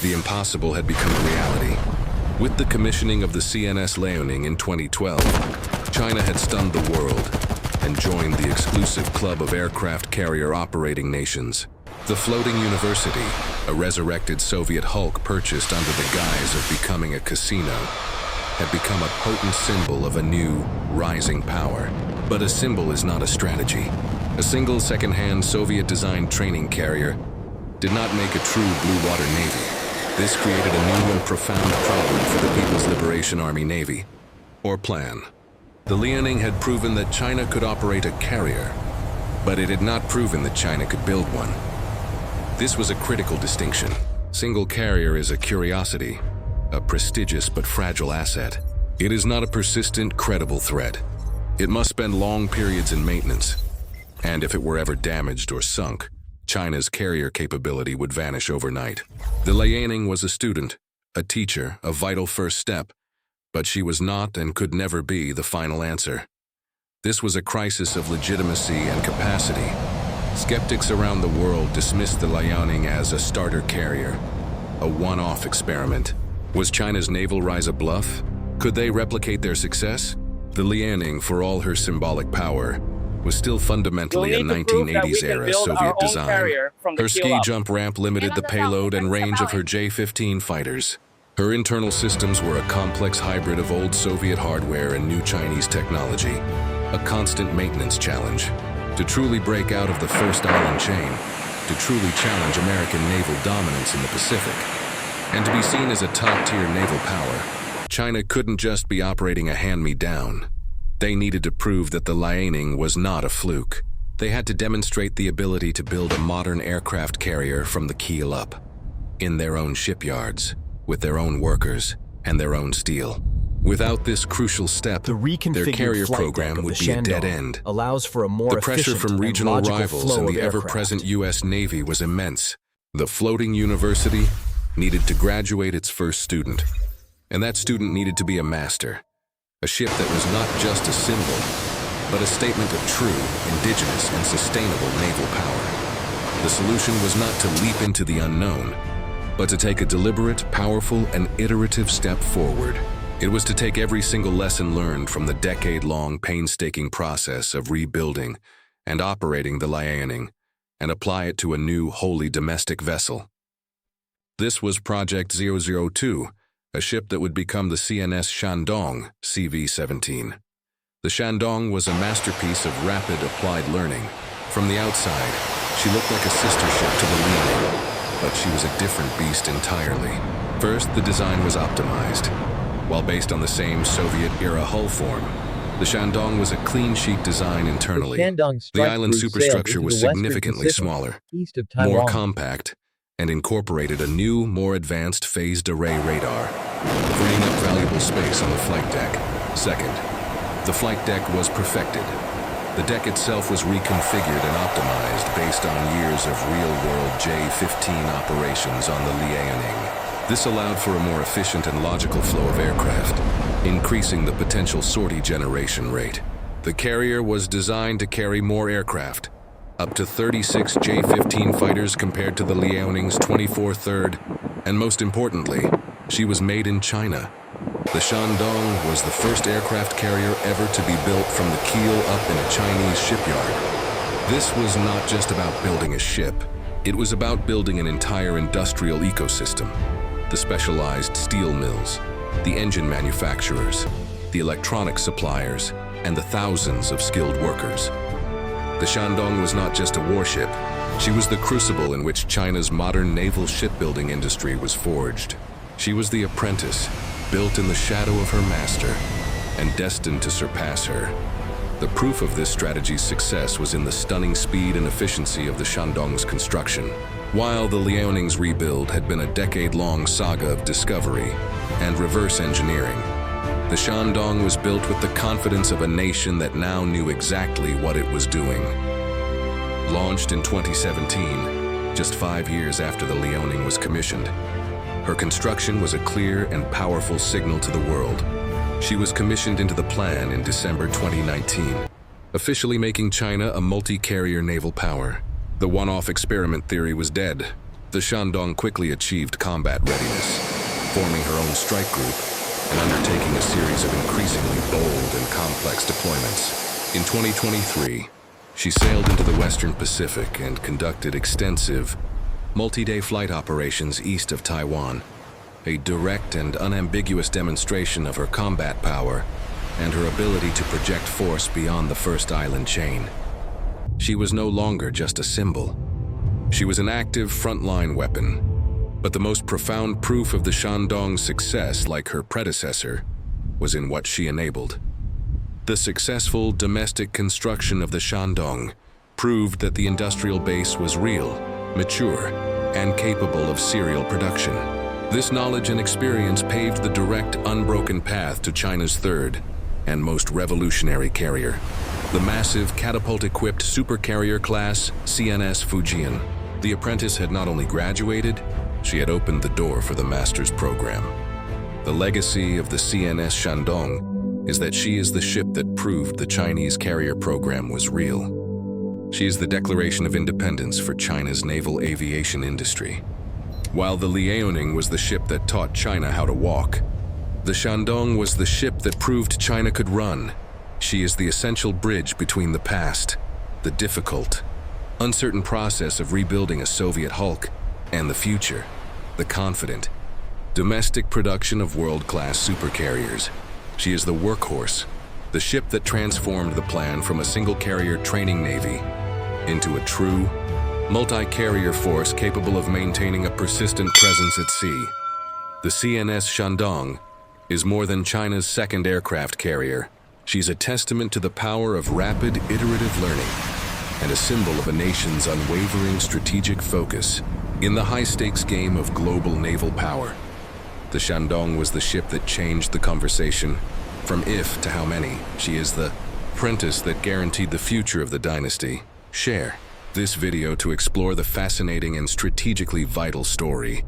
The impossible had become a reality. With the commissioning of the CNS Liaoning in 2012, China had stunned the world and joined the exclusive club of aircraft carrier operating nations. The floating university, a resurrected Soviet hulk purchased under the guise of becoming a casino, had become a potent symbol of a new, rising power. But a symbol is not a strategy. A single second-hand Soviet-designed training carrier did not make a true blue-water navy. This created a new and profound problem for the People's Liberation Army Navy, or plan. The Liaoning had proven that China could operate a carrier, but it had not proven that China could build one. This was a critical distinction. Single carrier is a curiosity, a prestigious but fragile asset. It is not a persistent, credible threat. It must spend long periods in maintenance, and if it were ever damaged or sunk, China's carrier capability would vanish overnight. The Liaoning was a student, a teacher, a vital first step, but she was not and could never be the final answer. This was a crisis of legitimacy and capacity. Skeptics around the world dismissed the Liaoning as a starter carrier, a one-off experiment. Was China's naval rise a bluff? Could they replicate their success? The Liaoning, for all her symbolic power, was still fundamentally a 1980s-era Soviet design. Her ski jump ramp limited the payload and range of her J-15 fighters. Her internal systems were a complex hybrid of old Soviet hardware and new Chinese technology, a constant maintenance challenge. To truly break out of the first island chain, to truly challenge American naval dominance in the Pacific, and to be seen as a top-tier naval power, China couldn't just be operating a hand-me-down. They needed to prove that the Liaoning was not a fluke. They had to demonstrate the ability to build a modern aircraft carrier from the keel up, in their own shipyards, with their own workers, and their own steel. Without this crucial step, their carrier program would be a dead end. The pressure from regional rivals and the ever-present U.S. Navy was immense. The floating university needed to graduate its first student, and that student needed to be a master. A ship that was not just a symbol, but a statement of true, indigenous, and sustainable naval power. The solution was not to leap into the unknown, but to take a deliberate, powerful, and iterative step forward. It was to take every single lesson learned from the decade-long, painstaking process of rebuilding and operating the Liaoning and apply it to a new, wholly domestic vessel. This was Project 002, a ship that would become the CNS Shandong, CV-17. The Shandong was a masterpiece of rapid applied learning. From the outside, she looked like a sister ship to the Liaoning, but she was a different beast entirely. First, the design was optimized. While based on the same Soviet-era hull form, the Shandong was a clean-sheet design internally. The island superstructure was significantly smaller, more compact, and incorporated a new, more advanced phased array radar, freeing up valuable space on the flight deck. Second, the flight deck was perfected. The deck itself was reconfigured and optimized based on years of real-world J-15 operations on the Liaoning. This allowed for a more efficient and logical flow of aircraft, increasing the potential sortie generation rate. The carrier was designed to carry more aircraft, up to 36 J-15 fighters compared to the Liaoning's 24 third, and most importantly, she was made in China. The Shandong was the first aircraft carrier ever to be built from the keel up in a Chinese shipyard. This was not just about building a ship, it was about building an entire industrial ecosystem. The specialized steel mills, the engine manufacturers, the electronic suppliers, and the thousands of skilled workers. The Shandong was not just a warship, she was the crucible in which China's modern naval shipbuilding industry was forged. She was the apprentice, built in the shadow of her master, and destined to surpass her. The proof of this strategy's success was in the stunning speed and efficiency of the Shandong's construction. While the Liaoning's rebuild had been a decade-long saga of discovery and reverse engineering, the Shandong was built with the confidence of a nation that now knew exactly what it was doing. Launched in 2017, just 5 years after the Liaoning was commissioned, her construction was a clear and powerful signal to the world. She was commissioned into the plan in December 2019, officially making China a multi-carrier naval power. The one-off experiment theory was dead. The Shandong quickly achieved combat readiness, forming her own strike group and undertaking a series of increasingly bold and complex deployments. In 2023, she sailed into the Western Pacific and conducted extensive, multi-day flight operations east of Taiwan, a direct and unambiguous demonstration of her combat power and her ability to project force beyond the first island chain. She was no longer just a symbol. She was an active frontline weapon. But the most profound proof of the Shandong's success, like her predecessor, was in what she enabled. The successful domestic construction of the Shandong proved that the industrial base was real, mature, and capable of serial production. This knowledge and experience paved the direct, unbroken path to China's third and most revolutionary carrier, the massive catapult-equipped supercarrier class CNS Fujian. The Apprentice had not only graduated, she had opened the door for the master's program. The legacy of the CNS Shandong is that she is the ship that proved the Chinese carrier program was real. She is the declaration of independence for China's naval aviation industry. While the Liaoning was the ship that taught China how to walk, the Shandong was the ship that proved China could run. She is the essential bridge between the past, the difficult, uncertain process of rebuilding a Soviet hulk, and the future, the confident, domestic production of world-class supercarriers. She is the workhorse, the ship that transformed the plan from a single-carrier training navy into a true, multi-carrier force capable of maintaining a persistent presence at sea. The CNS Shandong is more than China's second aircraft carrier. She's a testament to the power of rapid, iterative learning and a symbol of a nation's unwavering strategic focus in the high-stakes game of global naval power. The Shandong was the ship that changed the conversation. From if to how many, she is the apprentice that guaranteed the future of the dynasty. Share this video to explore the fascinating and strategically vital story